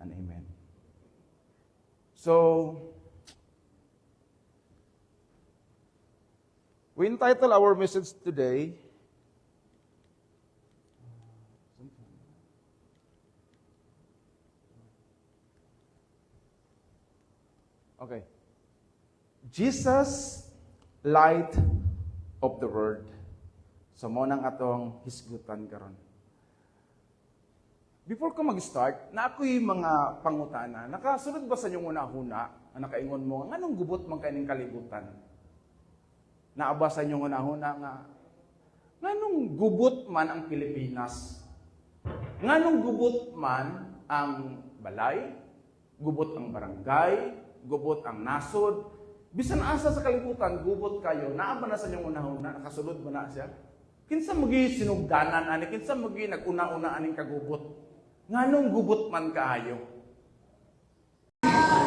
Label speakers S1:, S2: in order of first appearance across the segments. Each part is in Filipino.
S1: and amen. So, we entitle our message today, okay, Jesus, light of the world. So, mo nang atong hisgutan karon. Before ko mag-start, na ako'y mga pangutana, nakasunod ba sa inyong una-huna, na nakaingon mo, nganong gubot man kaning kalibutan? Naaba sa inyong una-huna nga, nganong gubot man ang Pilipinas? Nganong gubot man ang balay? Gubot ang barangay? Gubot ang nasod? Bisan asa sa kalibutan, gubot kayo, naaba na sa inyong una-huna, nakasunod ba na siya? Kinsa magi sinugdanan ani, kinsa magi naguna-una aning kagubot. Nganong gubot man kaayo.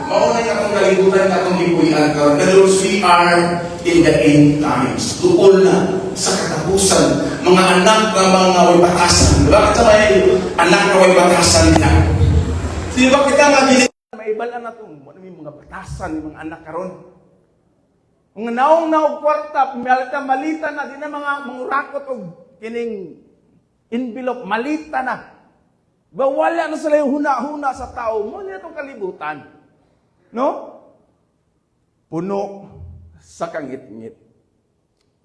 S2: Mauna yung akong kalibutan na akong ipuyan karon. Pero we are in the end times. Tukol na sa katapusan. Mga anak na mga way batasan. Bakit sa may anak na way batasan nila? Di ba kita nga
S1: Maibalan na itong mga batasan, mga anak karon. Mga naong kwarta, malita na, di na mga mangurakot o kining envelope, malita na. Wala na sila yung huna-huna sa tao. Muna itong kalibutan. No? Puno sa kangit-ngit.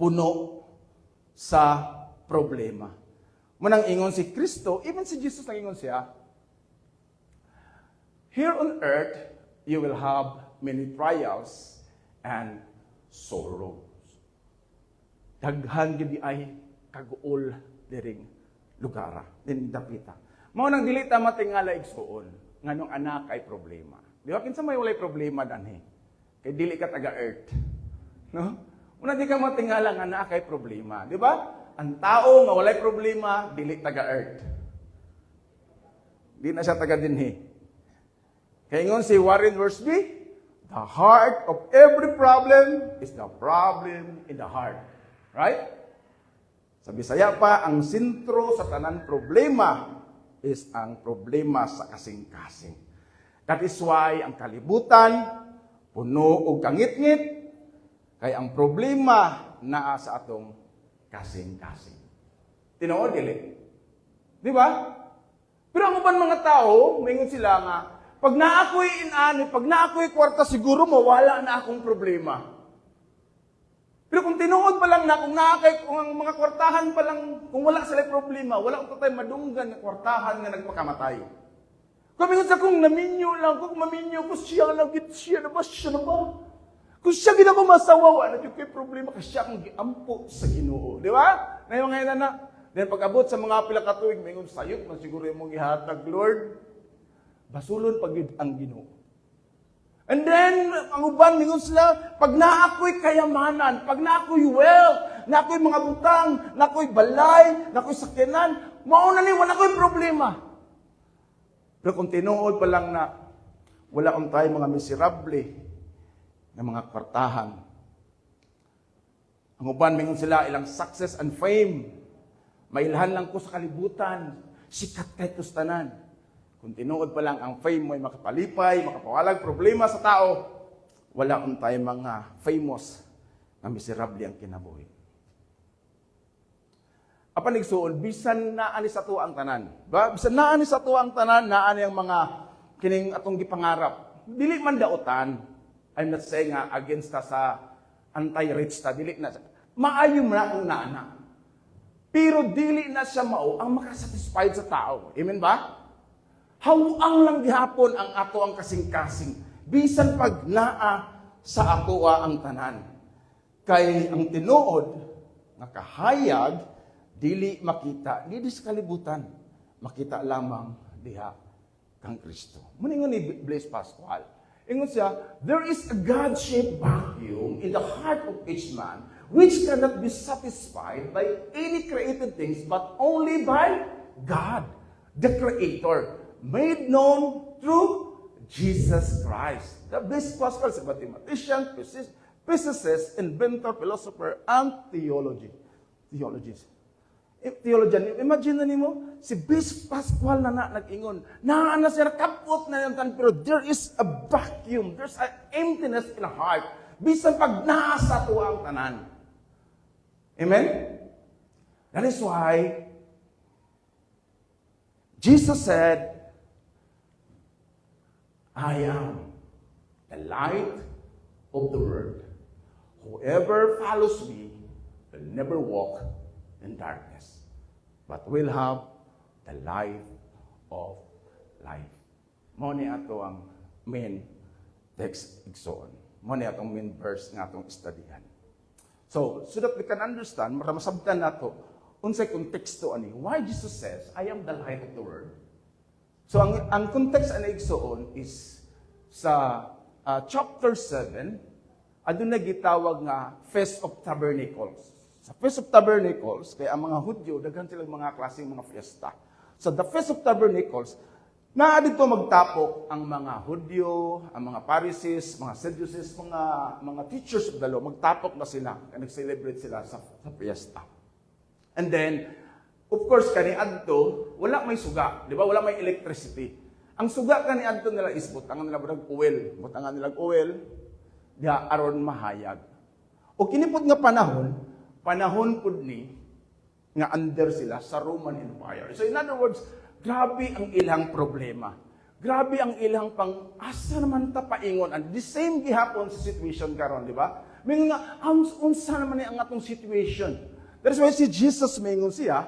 S1: Puno sa problema. Munang ingon si Kristo, even si Jesus nang ingon siya, here on earth, you will have many trials and sorrows. Daghan gid ay kaguol diring lugara, din dapita. Mao nang dili ta matingala igsuon nganong anak ay problema. Di ba kinsa may walay problema danhi? Kay dili ka taga earth. No? Una di ka matingala nga anak ay problema, di ba? Ang tao nga walay problema dili taga earth. Di na siya taga dinhi. Kaya ngon si Warren Wiersbe, the heart of every problem is the problem in the heart. Right? Sa Bisaya pa, ang sentro sa tanan problema is ang problema sa kasing-kasing. That is why ang kalibutan, puno o kangit-ngit, kaya ang problema naa sa atong kasing-kasing. Tinuod, dili? Di ba? Pero ang uban mga tao, mayroon sila nga, pag naakoy inani, pag naakoy kwarta, siguro mawala na akong problema. Pero kung tinuod pa lang na, kung ang mga kwartahan pa lang, kung wala sila problema, wala ko tayo madunggan na kwartahan nga nagpakamatay. Kung mingon sa kung naminyo lang, kung maminyo ko siya lang, siya na ba? Kung siya gina ko masawa, wala yung kay problema, kasi siya akong giampo sa Ginoo. Di ba? Ngayon ngayon na. Then pag abot sa mga pila ka tuig, mingon sayot, man siguro yung mong ihatag, Lord, basulon pag ang Ginoo. And then, ang uban, mingon sila, pag naakoy kayamanan, pag naakoy wealth, naakoy mga butang, naakoy balay, naakoy sakyanan, mauna ni, wala ko'y problema. Pero kung tinuod pa lang na, wala kong tayo mga miserable na mga kwartahan. Ang uban, mingon sila, ilang success and fame, mailhan lang ko sa kalibutan, sikat kahit tustanan. Kung tinuod pa lang ang fame mo ay makapalipay, makapawalag problema sa tao, wala kung tayo mga famous na miserable ang kinabuhi. Apan nigsuon, bisan naani sa tuwa ang tanan. Ba? Bisan naani sa tuwa ang tanan, naani ang mga kining atong gipangarap. Dili man daotan. I'm not saying against ta sa anti-rich ta, dili na. Maayo man akong naana. Pero dili na siya mao ang makasatisfied sa tao. Amen ba? Hawang lang gihapon ang ato ang kasing-kasing. Bisan pag naa sa atoa ang tanan. Kay ang tinuod, nakahayag, dili makita, dili sa kalibutan. Makita lamang diha kang Kristo. Muningon ni Blaise Pascual. Ingon siya, there is a God-shaped vacuum in the heart of each man which cannot be satisfied by any created things but only by God, the Creator, made known through Jesus Christ. The Blaise Pascual is a mathematician, physicist, inventor, philosopher, and theologist. theologian, imagine na nimo si Bishop Pascual na nag-ingon. Na siya kapot na yung tan, pero there is a vacuum, there's an emptiness in the heart. Bisan pag nasa to ang tanan. Amen? That is why Jesus said, I am the light of the world. Whoever follows me will never walk in darkness, but will have the light of life. Mo ni ato ang main text igsoon. Mo ni atong main verse nga atong studyhan. So that we can understand, masabtan nato unsay konteksto ani why Jesus says, I am the light of the world. So ang context ani igsoon is sa chapter 7, aduna gitawag nga Feast of Tabernacles. Sa Feast of Tabernacles, kaya ang mga Hudyo, daghan silang mga klaseng mga fiesta. So the Feast of Tabernacles, naa dito magtapok ang mga Hudyo, ang mga Pharisees, mga Sadducees, mga teachers of the law, magtapok na sila, nag-celebrate sila sa fiesta. And then, of course, kaniadto, wala may suga, di ba? Wala may electricity. Ang suga kaniadto nila is butangan nila butangan nila oil, diha aron mahayag. O kinipod nga panahon pud ni nga under sila sa Roman Empire. So in other words, grabe ang ilang problema. Grabe ang ilang asa naman ta paingon. And the same gihapon sa situation karon, di ba? May nga unsa naman ni ang atong situation. That's why si Jesus mingon siya,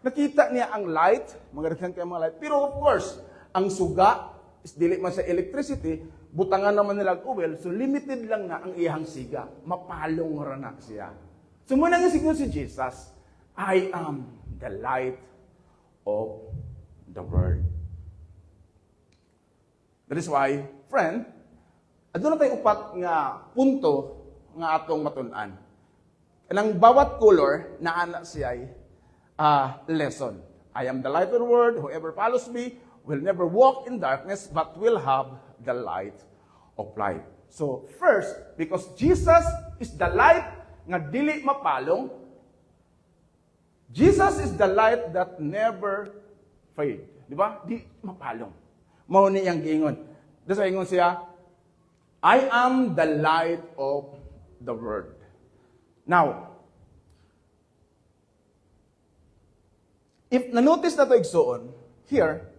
S1: nakita niya ang light, magadakan kay mga light. Pero of course, ang suga is dili man sa electricity, butangan naman nila oil, so limited lang na ang iyang siga. Mapalong ra na siya. So muna nga signo si Jesus, I am the light of the world. That is why, friend, aduna tay upat nga punto nga atong matun-an. Kanang bawat color na ana siya lesson. I am the light of the world, whoever follows me will never walk in darkness, but will have the light of life. So first, because Jesus is the light nga dili mapalong, Jesus is the light that never fade. Di ba? Di mapalong. Mao ni ang giingon. That's why ingon siya, I am the light of the world. Now, if na-notice na to igsoon, here,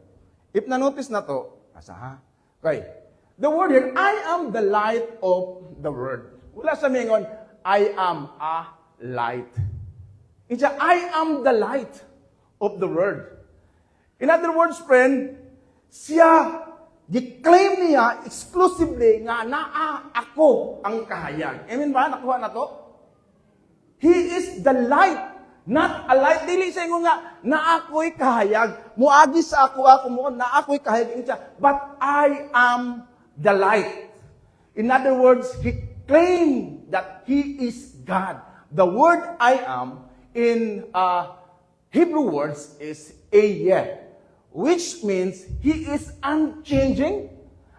S1: if na-notice na to, okay, the word here, I am the light of the world. Wala sa mingon, I am a light. I am the light of the world. In other words, friend, siya, di-claim niya exclusively nga naa ako ang kahayag. Amen ba? Nakuha na to? He is the light. Not a light. Dili sa inyo nga, na ako'y kahayag. Muagi sa ako mo, na ako'y kahayag. But I am the light. In other words, he claimed that he is God. The word I am in Hebrew words is Ehyeh, which means he is unchanging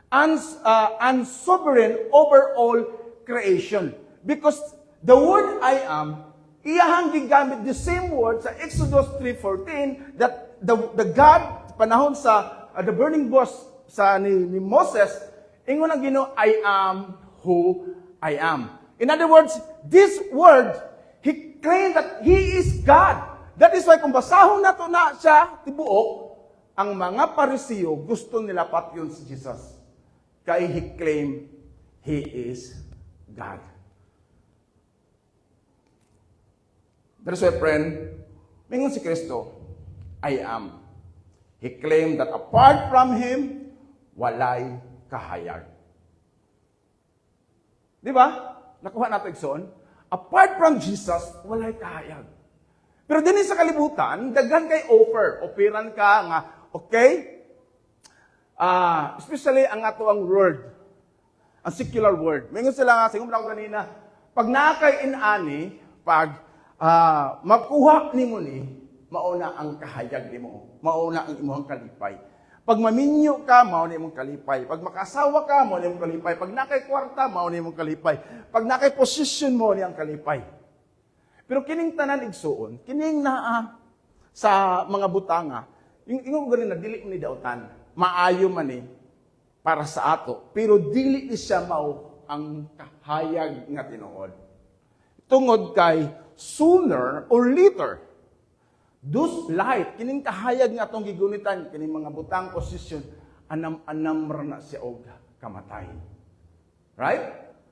S1: and sovereign over all creation. Because the word I am, iyahang gigamit the same word sa Exodus 3:14 that the God panahon sa the burning bush sa ni Moses, ingon ang Ginoo, I am who I am. In other words, this word, he claimed that he is God. That is why kung basahon nato na siya tibuok, ang mga Pariseo gusto nila patyon si Jesus. Kaya he claimed he is God. That's why, friend, mingon si Kristo, I am. He claimed that apart from Him, walay kahayag. Di ba? Nakuha natin igsoon. Apart from Jesus, walay kahayag. Pero din sa kalibutan, daghan kay offeran ka nga, okay? Especially ang ato ang word, ang secular word. Mingon sila nga, siguro ako kanina, pag nakay inani, pag makuha ni mo ni, mauna ang kahayag ni mo. Mauna ang imong kalipay. Pag maminyo ka, mauna imong kalipay. Pag makasawa ka, mauna imong kalipay. Pag nakay kwarta, mauna imong kalipay. Pag nakay posisyon mo, ang kalipay. Pero kining tanan igsuon, kining naa sa mga butanga, yung ganin na dili ni dautan, maayo man para sa ato, pero dili ni siya mao ang kahayag nga tinuod. Tungod kay sooner or later, those light, kining kahayag nga atong gigunitan, kining mga butang posisyon, anam-anam ra na siya og kamatay. Right?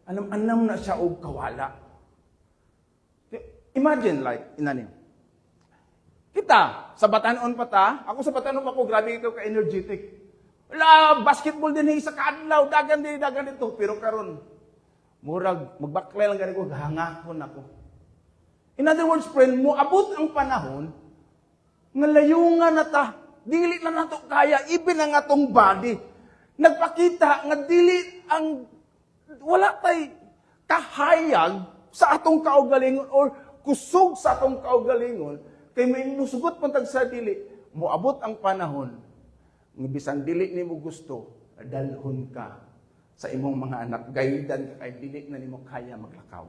S1: Anam-anam na siya og kawala. Imagine like, inanim. Kita, sa Batanon pa ta, ako sa Batanon ako, grabe ito ka-energetic. Wala, basketball din sa kadlaw, dagan dito. Pero karon, murag, magbaklay lang ganito, hangakon ako. In other words, friend, mo abot ang panahon, nga layungan na ta, dili na nato kaya, even ang atong body. Nagpakita nga dili ang, wala tay kahayag sa atong kaugalingon or kusog sa atong kaugalingon, kay may musugot pantag sa dili, moabot ang panahon, nga bisan dili nimo gusto, dalhon ka sa imong mga anak, gayudan ka kay dili na nimo kaya maglakaw.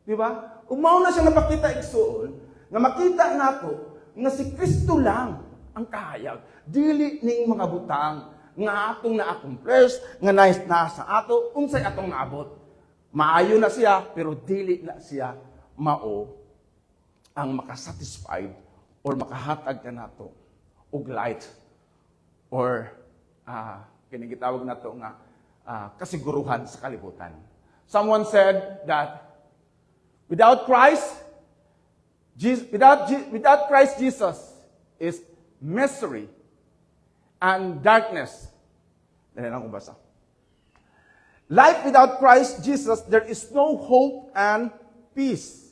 S1: Di ba? Umaw na siya napakita igsuon, nga makita nato nga si Kristo lang ang kahayag. Dili ning mga butang nga atong na-accomplish, nga nasa ato, unsay atong naabot. Maayo na siya, pero dili na siya mao ang makasatisfied or makahatag ka nato og light or kinigitawag nato nga kasiguruhan sa kalibutan. Someone said that without Christ Jesus is misery and darkness. Dali lang ko basa. Life without Christ Jesus, there is no hope and peace.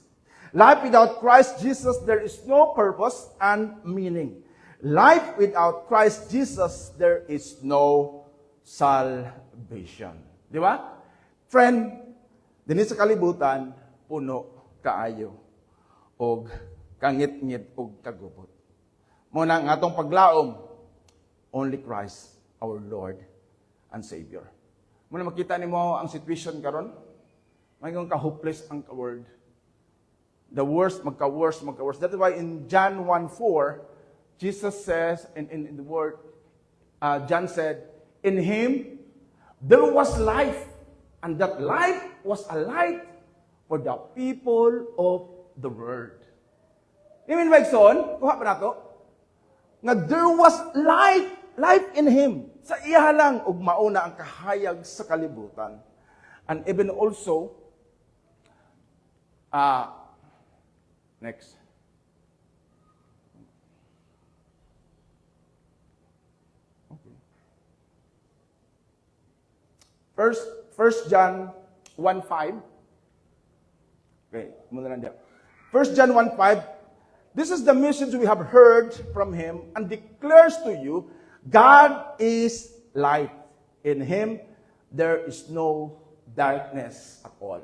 S1: Life without Christ Jesus, there is no purpose and meaning. Life without Christ Jesus, there is no salvation. Di ba? Friend, din sa kalibutan, puno kaayo og kangit-ngit og kagubot. Muna ang atong paglaom, only Christ, our Lord and Savior. Muna makita nimo ang situation karon, mayroon ka hopeless ang word. The worst, magka-worse. That's why in John 1:4, Jesus says, in the word, John said, in Him, there was life, and that life was a light for the people of the world. Imin ba ikson? Kuha pa nato? Nga there was life in Him. Sa iya lang, ug mauna ang kahayag sa kalibutan. And even also, next. Okay. First John 1:5. Okay, muna lang diyan. 1 John 1:5. This is the message we have heard from Him and declares to you, God is light. In Him, there is no darkness at all.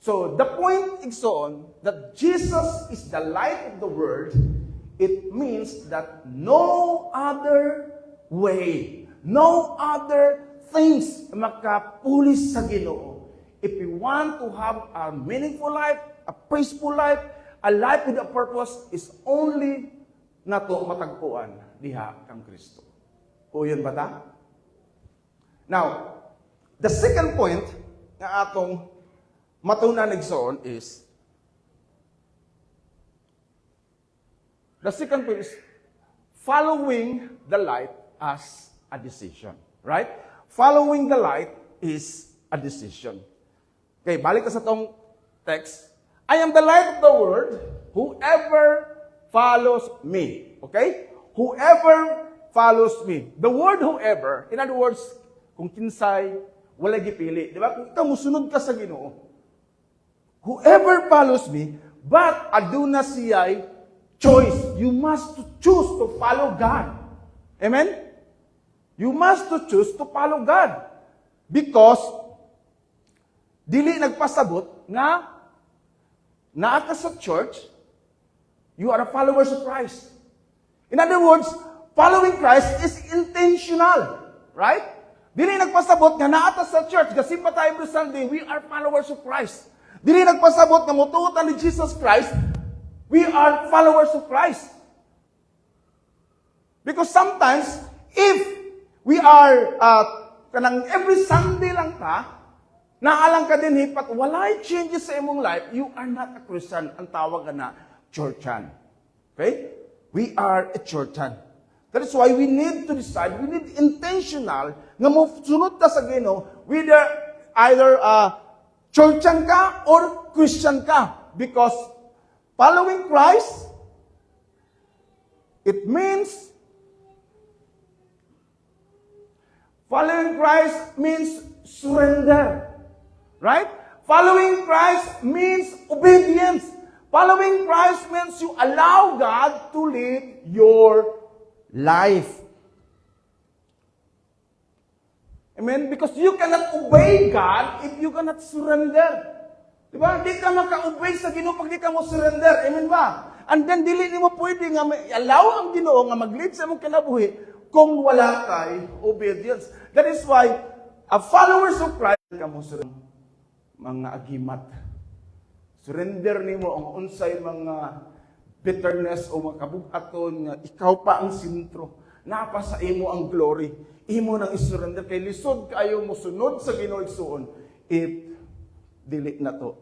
S1: So, the point is on that Jesus is the light of the world. It means that no other way, no other things makapulis sa Ginoo. If we want to have a meaningful life, a praiseful life, a life with a purpose, is only nato matagpuan diha kang Kristo. Uyon ba ta? Now, the second point nga atong matunan igsoon is, the second point is following the light as a decision. Right? Following the light is a decision. Okay, balik sa tong text. I am the light of the world. Whoever follows me. Okay? Whoever follows me. The word whoever, in other words, kung kinsay, wala gipili. Di ba? Kung ikaw musunod ka sa Ginoo, whoever follows me, but aduna siya'y choice. You must choose to follow God. Amen? You must choose to follow God. Because, dili nagpasabot nga naa ka sa church, you are a followers of Christ. In other words, following Christ is intentional. Right? Dili nagpasabot nga naa ta sa church, gasimba tayo every Sunday, we are followers of Christ. Dili nagpasabot nga mutuotan ni Jesus Christ, we are followers of Christ. Because sometimes, if we are, kanang every Sunday lang ta, naalang ka din hipat, walay changes sa imong life, you are not a Christian. Ang tawag na, churchan. Okay? We are a churchan. That is why we need to decide, we need intentional, nga mo sunod ta sa Ginoo, whether either churchan ka or Christian ka. Because following Christ, it means following Christ means surrender. Right? Following Christ means obedience. Following Christ means you allow God to lead your life. Amen? Because you cannot obey God if you cannot surrender. Diba? Di ka maka-obey sa Ginoo pag di ka mo surrender. Amen ba? And then, dili ni mo pwede nga allow ang Ginoo nga mag-lead sa mong kinabuhi kung wala kay obedience. That is why, followers of Christ, ka mo surrender. Mga agimat. Surrender ni mo ang unsay mga bitterness o mga kabuhaton nga ikaw pa ang sentro. Napa sa imo ang glory. Imo nang isurrender kay lisod kayo mo sunod sa Ginoo igsuon if dili na to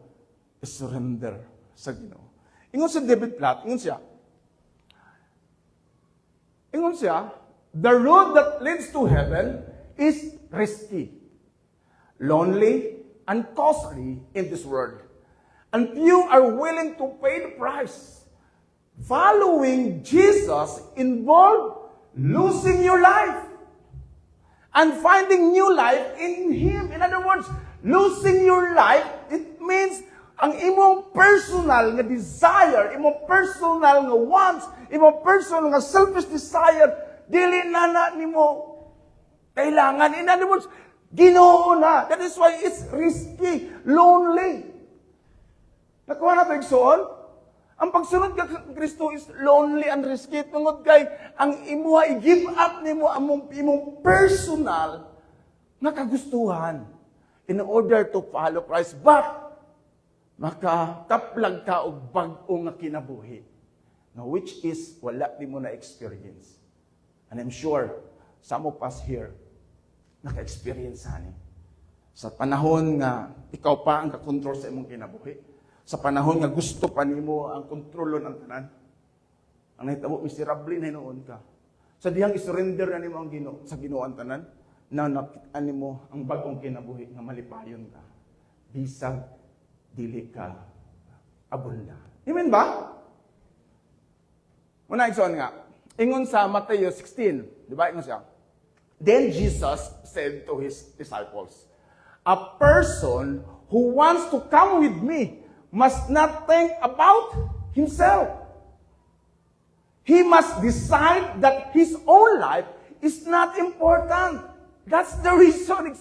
S1: isurrender sa Ginoo. Ingon si David Platt, ingon siya, the road that leads to heaven is risky, lonely, and costly in this world. And few are willing to pay the price. Following Jesus involves losing your life and finding new life in Him. In other words, losing your life, it means ang imong personal nga desire, imong personal nga wants, imong personal nga selfish desire, dili na nimo kailangan. In other words, Ginoo na. That is why it's risky, lonely. Nakuha na pagsuon? Ang pagsunod kay Kristo is lonely and risky. Tungod kay ang imuha i-give up nimo ang imong personal na kagustuhan in order to follow Christ. But makakaplag ka og bag-o nga kinabuhi. Now, which is wala di mo na experience. And I'm sure some of us here naka-experience ani. Sa panahon nga ikaw pa ang kakontrol sa imong kinabuhi. Sa panahon nga gusto pa nimo ang kontrolon ang tanan. Ang nahitabo miserable na noon ka. Sa dihang isurrender na nimo ang Ginoo sa Ginoo ang tanan, na nakita nimo ang bag-ong kinabuhi nga malipayon ka. Bisag dili ka abunda. Amen ba? Muna igsoon nga. Ingon sa Matthew 16, di ba? Ingon siya. Then Jesus said to His disciples, a person who wants to come with me must not think about himself. He must decide that his own life is not important. That's the reason,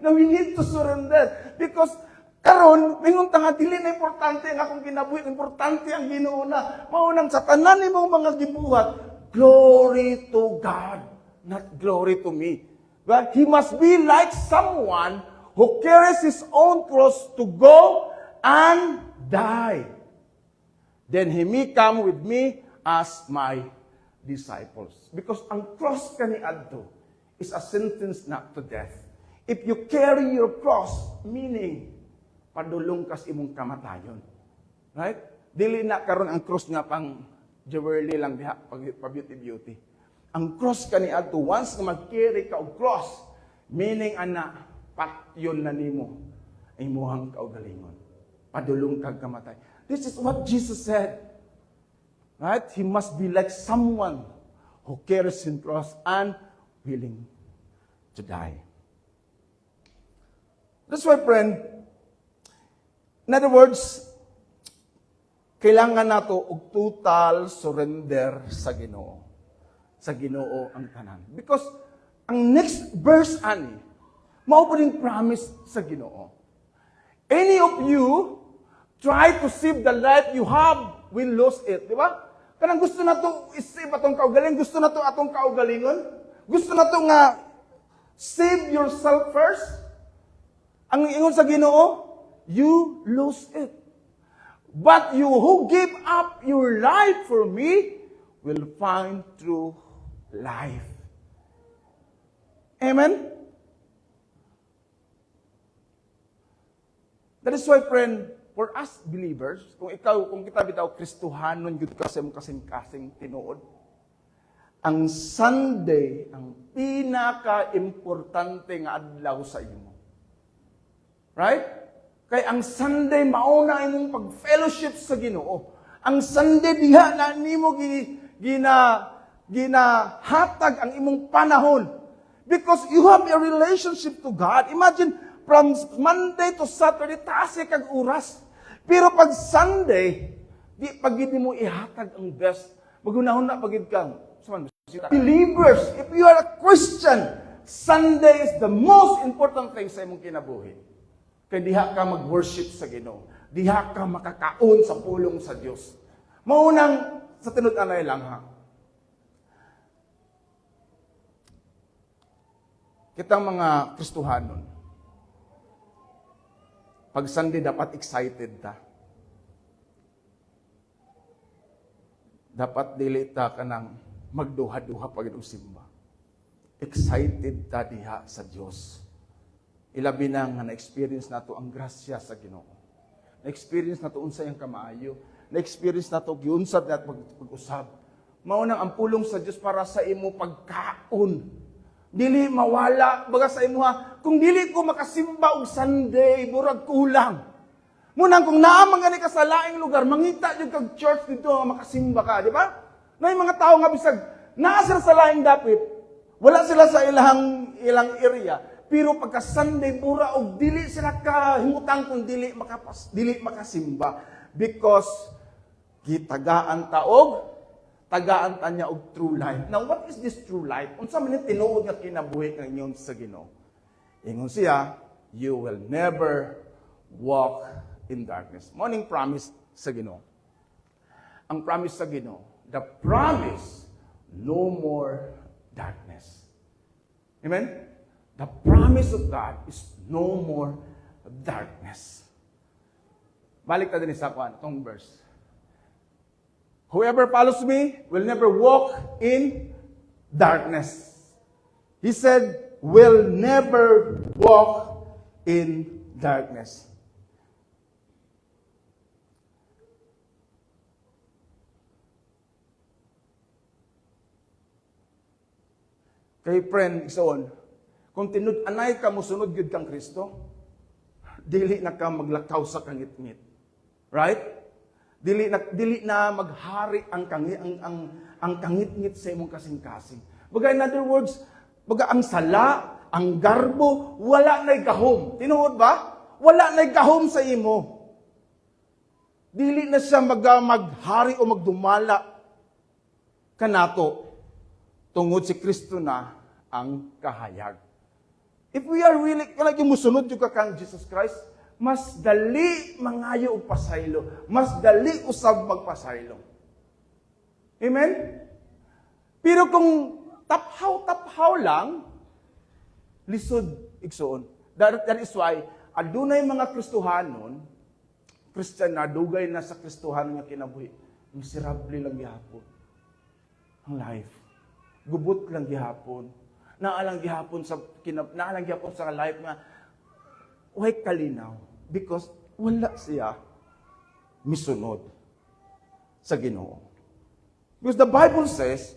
S1: na we need to surrender. Because karon mingon ta nga dili na importante ang akong kinabuhi, importante ang Ginoo na. Maunang sa tanan nimo mga gibuhat, glory to God. Not glory to me. But he must be like someone who carries his own cross to go and die. Then he may come with me as my disciples. Because ang cross kaniadto is a sentence not to death. If you carry your cross, meaning, padulong kas imong kamatayon. Right? Dili na karon ang cross nga pang jewelry lang diha, pa beauty. Ang cross kaniadto, once nga mag-carry ka og cross, meaning ana, patyon na nimo ay imuhang kaugalingon. Padulong kag kamatay. This is what Jesus said. Right? He must be like someone who carries his cross and willing to die. That's why, friend, in other words, kailangan nato og total surrender sa Ginoo. Sa Ginoo ang tanan. Because ang next verse ani, mao pa ring promise sa Ginoo. Any of you try to save the life you have will lose it, di ba? Kanang gusto na to isave atong kaugalingon, gusto na to atong kaugalingon, gusto na to nga save yourself first. Ang ingon sa Ginoo, you lose it. But you who give up your life for me will find true life. Amen? That is why, friend, for us believers, kung kita bitaw Kristohanon, yun kasi mong kasing-kasing tinuod, ang Sunday, ang pinaka-importante nga adlaw sa imo. Right? Kay ang Sunday, mauna imong pag-fellowship sa Ginoo. Ang Sunday, diha na nimo ginahatag ang imong panahon. Because you have a relationship to God. Imagine, from Monday to Saturday, taas kag oras. Pero pag Sunday, pag hindi mo ihatag ang best, maghunahon na pagid kang. Believers, if you are a Christian, Sunday is the most important thing sa imong kinabuhi. Kaya diha ka mag-worship sa Ginoo. Diha ka makakaon sa pulong sa Dios. Maunang sa tinud-anay lang ha. Kitang mga Kristohanon, pag Sunday dapat excited ta. Dapat dili ta ka ng magduha-duha pag simba. Excited ta diha sa Dios. Ilabi na nga na-experience nato ang grasya sa Ginoo. Na-experience nato unsay ang kamaayo. Na-experience nato giunsab nato pag-usab. Mao nang ang pulong sa Dios para sa imo pagkaon. Dili mawala baga sa imo ha. Kung dili ko makasimba og Sunday, murag kulang. Munang kung naamang gani ka sa laing lugar, mangita jud kag church dito nga makasimba ka, di ba? Nay mga tao nga bisag naa sila sa laing dapit, wala sila sa ilang area, pero pagka Sunday pura og dili sila kahimutang kung dili makasimba because gitagaan tagaan ta niya og true life. Now what is this true life? Unsa man ni tinuod nga kinabuhi nga ingon sa Ginoo? Ingon siya, you will never walk in darkness. Morning promise sa Ginoo. Ang promise sa Ginoo, the promise, no more darkness. Amen? The promise of God is no more darkness. Balik ta din sa itong verse. Whoever follows me will never walk in darkness. He said, will never walk in darkness. Kay friend, isoon, kung tinud-anay ka mo sunod gyud kang Kristo, dili na ka maglakaw sa kangit-ngit. Right? Dili na maghari ang kangit-ngit sa imong kasing-kasing. Baga in other words, baga ang sala, ang garbo, wala na'y gahom. Tinuod ba? Wala na'y gahom sa imo. Dili na siya maghari o magdumala kanato. Tungod si Kristo na ang kahayag. If we are really, like yung musunod yung kang Jesus Christ, mas dali mangayo og pasaylo. Mas dali usab magpasaylo. Amen? Pero kung taphaw lang, lisod igsoon. That is why, adunay mga Kristohanon, Christian na dugay na sa Kristohanon nga kinabuhi, miserable lang gihapon ang life. Gubot lang gihapon. Naalang gihapon sa life nga way kalinaw because wala siya misunod sa Ginoo. Because the Bible says,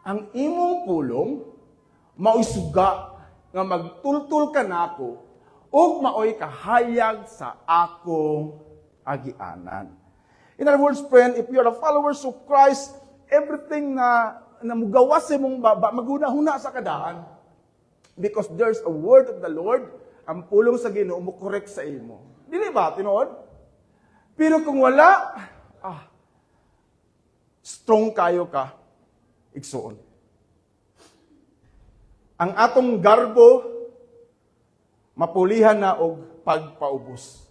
S1: ang imong pulong mao'y suga nga magtultul ka nako ug mao'y kahayag sa akong agianan. In other words, friend, if you are the followers of Christ, everything na mugawas sa imong baba, maghuna-huna sa kadaan. Because there's a word of the Lord, ang pulong sa Ginoo mo correct sa imo. Dili ba, tinuod? Pero kung wala, strong kayo ka, igsuon. Ang atong garbo, mapulihan na og pagpaubos.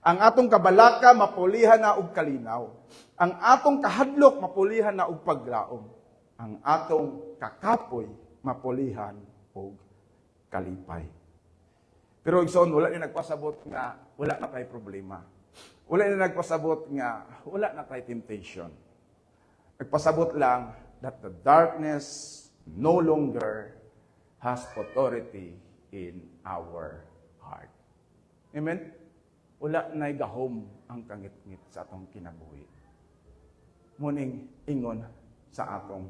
S1: Ang atong kabalaka, mapulihan na og kalinaw. Ang atong kahadlok, mapulihan na og paglaom. Ang atong kakapoy, mapulihan og kalipay. Pero igsoon, wala na nagpasabot nga wala na kay problema. Wala na nagpasabot nga wala na kay temptation. Nagpasabot lang that the darkness no longer has authority in our heart. Amen? Wala na'y gahom ang kangit-ngit sa atong kinabuhi. Muning ingon sa atong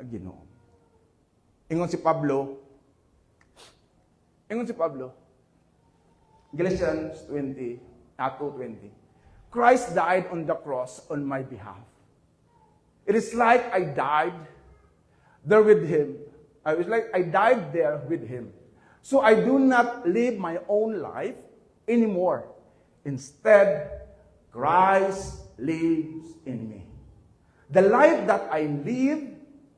S1: Ginoo. Ingon si Pablo, Galatians 2:20, Christ died on the cross on my behalf. It is like I died there with him. It was like I died there with him. So I do not live my own life anymore. Instead, Christ lives in me. The life that I live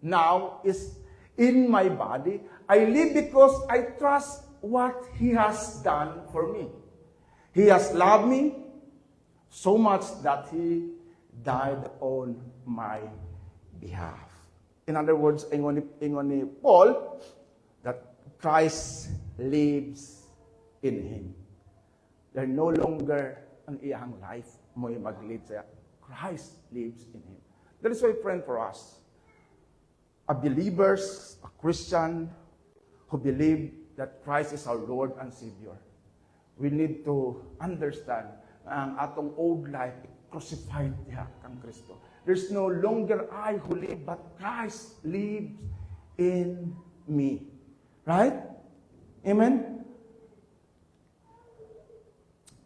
S1: now is in my body. I live because I trust what He has done for me. He has loved me so much that He died on my behalf. In other words, ingon ni Paul that Christ lives in him. There no longer ang iyang life mo'y mag-lead siya. Christ lives in him. That is why, friend, for us, a believers, a Christian who believe that Christ is our Lord and Savior, we need to understand na ang atong old life crucified niya kang Kristo. There's no longer I who live, but Christ lives in me. Right? Amen?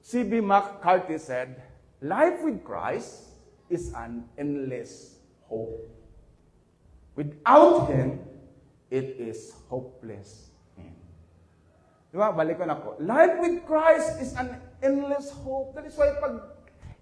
S1: C.B. McCarthy said, life with Christ is an endless hope. Without Him, it is hopeless. Diba? Balik ko na po. Life with Christ is an endless hope. That is why pag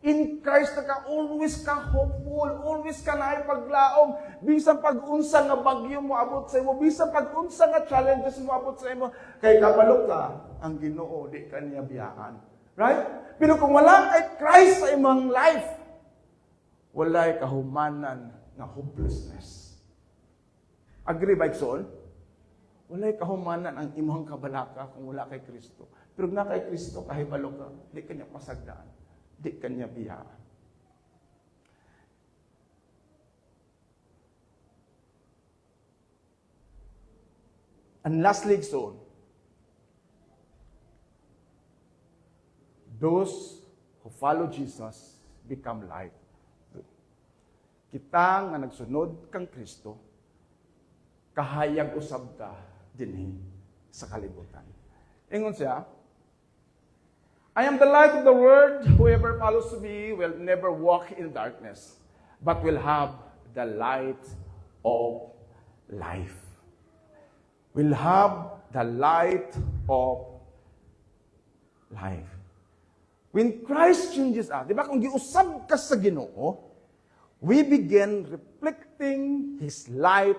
S1: in Christ na ka, always ka hopeful, always ka na paglaom. Bisan pag-unsa nga bagyo mo abot sa imo, bisan pag-unsa nga challenges mo abot sa imo, kay kapalo ka, ang Ginoo di ka niya biyaan. Right? Pero kung wala kay Christ sa imong life, walay kahumanan nga hopelessness. Agree ba, Ikson? Walay kahumanan ang imong kabalaka kung wala kay Kristo. Pero na kay Kristo, kahibalo ka, di kanya pasagdaan, di kanya biyaan. And lastly, Ikson, those who follow Jesus become light. Kita nga nagsunod kang Kristo, kahayag usab ka dinhi sa kalibutan. Ingon siya, I am the light of the world. Whoever follows me will never walk in darkness, but will have the light of life. Will have the light of life. When Christ changes us, di ba kung giusab ka sa Ginoo, we begin reflecting His light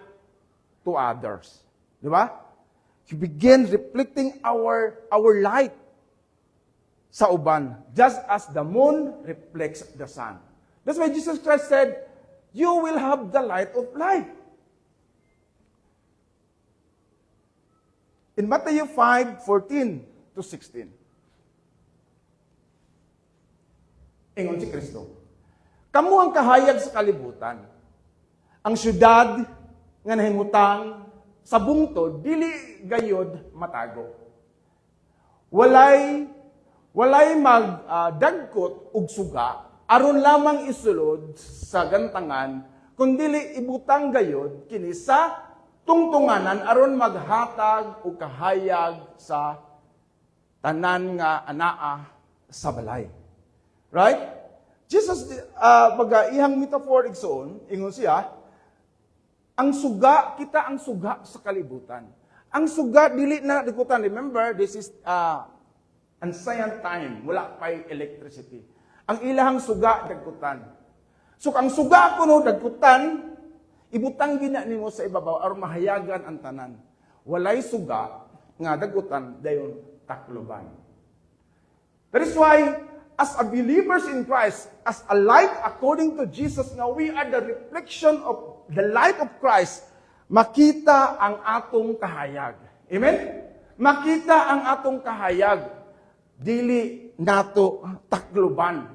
S1: to others. Di ba? You begin reflecting our light sa uban, just as the moon reflects the sun. That's why Jesus Christ said, you will have the light of life. In Matthew 5:14-16, ingon si Kristo, kamu ang kahayag sa kalibutan. Ang syudad nga nahimutang sa bungtod, dili gayod matago. Walay magdagkot og suga, aron lamang isulod sa gantangan, kundili ibutang gayod kini sa tungtunganan aron maghatag og kahayag sa tanan nga anaa sa balay. Right? Jesus, ihang metaphor igsoon, ingon siya, ang suga, kita ang suga sa kalibutan. Ang suga, dili na dagkutan. Remember, this is ancient time. Wala pa'y electricity. Ang ilahang suga, dagkutan. So, ang suga ko no, dagkutan, ibutang gina nimo sa ibabaw, aron mahayagan ang tanan. Walay suga, nga dagkutan, dayon takloban. That is why, as a believers in Christ, as a light according to Jesus, now we are the reflection of the light of Christ, makita ang atong kahayag. Amen? Makita ang atong kahayag. Dili nato takloban.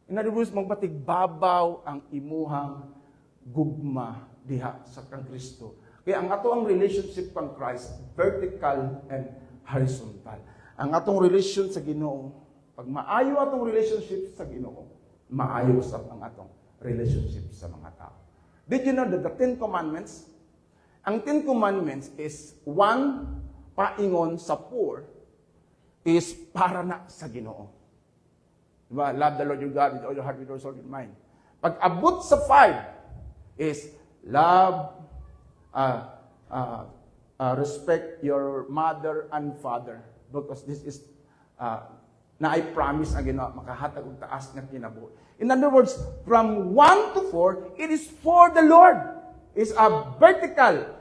S1: In other words, magbatigbabaw ang imuhang gugma diha sa kang Kristo. Kaya ang ato ang relationship kang Christ, vertical and horizontal. Ang atong relation sa Ginoo, pag maayo atong relationship sa Ginoo, maayo usab ang atong relationship sa mga tao. Did you know that the Ten Commandments, ang Ten Commandments is one paingon sa poor is para na sa Ginoo. Diba? Love the Lord your God with all your heart, with all your soul, with your mind. Pag abot sa 5 is love, respect your mother and father, because this is na I promise ang Ginoo makahatag og taas nga kinabuhi. In other words, from 1 to 4, it is for the Lord. It's a vertical.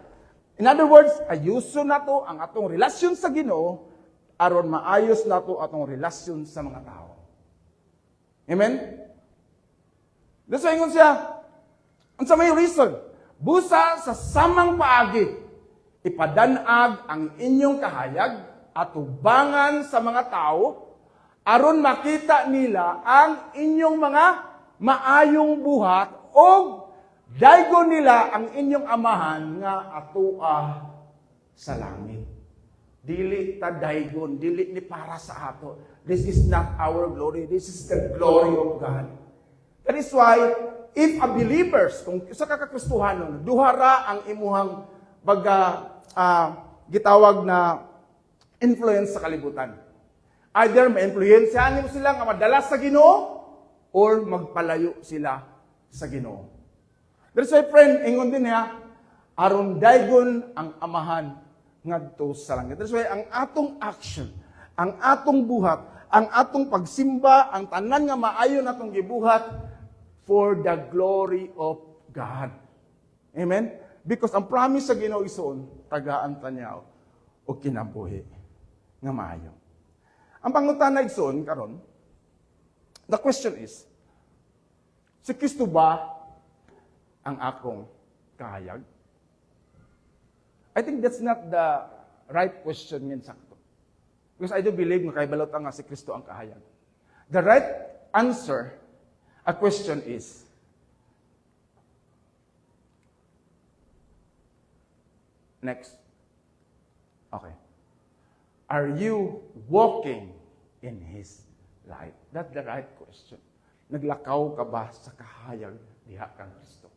S1: In other words, ayuso nato ang atong relasyon sa Ginoo aron maayos nato atong relasyon sa mga tao. Amen? That's why ingon siya, unsa may reason? Busa sa samang paagi, ipadanag ang inyong kahayag at ubangan sa mga tao aron makita nila ang inyong mga maayong buhat o daygo nila ang inyong amahan nga atua sa langit. Dili ta daygon, dili ni para sa ato. This is not our glory. This is the glory of God. That is why, if a believers, kung sa kakakristuhanon, duhara ang imuhang gitawag na influence sa kalibutan. Either ma-influensyahan mo sila nga madala sa Ginoo or magpalayo sila sa Ginoo. That's why, friend, ingon din niya, aron daygon ang amahan ngadto sa langit. That's why ang atong action, ang atong buhat, ang atong pagsimba, ang tanan nga maayo natong gibuhat for the glory of God. Amen? Because ang promise sa Ginoo ison, tagaan ta niya o kinabuhi nga maayo. Ang pangutana igsoon karon, the question is, si Kristo ba ang akong kahayag? I think that's not the right question ngayon sakto. Because I do believe nga kay balot nga si Kristo ang kahayag. The right answer, a question is, next. Okay. Are you walking in His light? That's the right question. Naglakaw ka ba sa kahayag diha kang Kristo?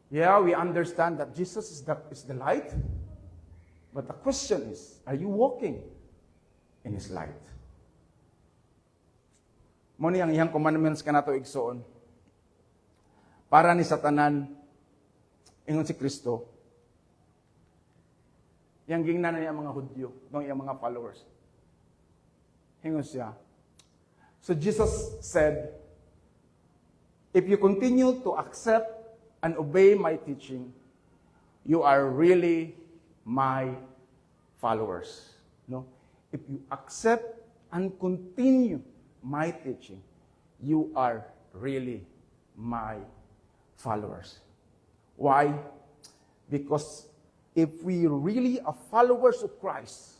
S1: Yeah, we understand that Jesus is the light. But the question is, are you walking in His light? Mo ni ang iyang commandments kanato igsoon. Para ni Satanan, ingon si Kristo, yang gingnan niya mga Hudyo, ng iyang mga followers. Ingon siya. So Jesus said, if you continue to accept and obey my teaching, you are really my followers. No? If you accept and continue my teaching, you are really my followers. Why? Because if we really are followers of Christ,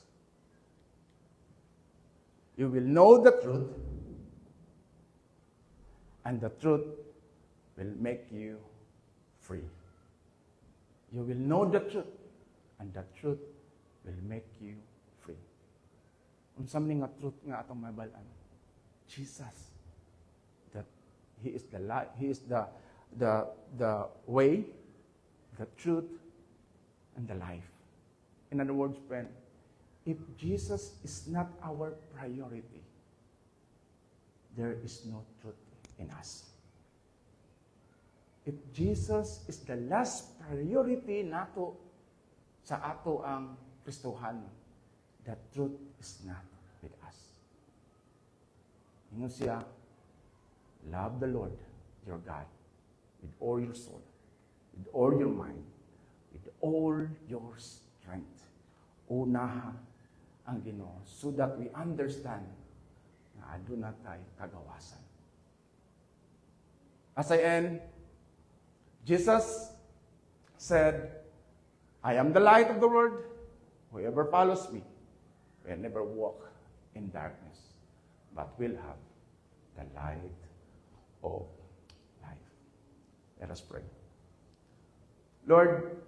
S1: you will know the truth, and the truth will make you free. You will know the truth, and the truth will make you free. Unsa man nga truth nga atong mabalaan? Jesus. That He is the light, He is the way, the truth, and the life. In other words, friend, if Jesus is not our priority, there is no truth in us. If Jesus is the last priority nato sa ato ang Kristohan, the truth is not with us. Ingon siya, love the Lord your God with all your soul, with all your mind, with all your strength. Unaha ang Ginoo so that we understand na aduna tay kagawasan. As I end, Jesus said, I am the light of the world. Whoever follows me will never walk in darkness, but will have the light of life. Let us pray. Lord,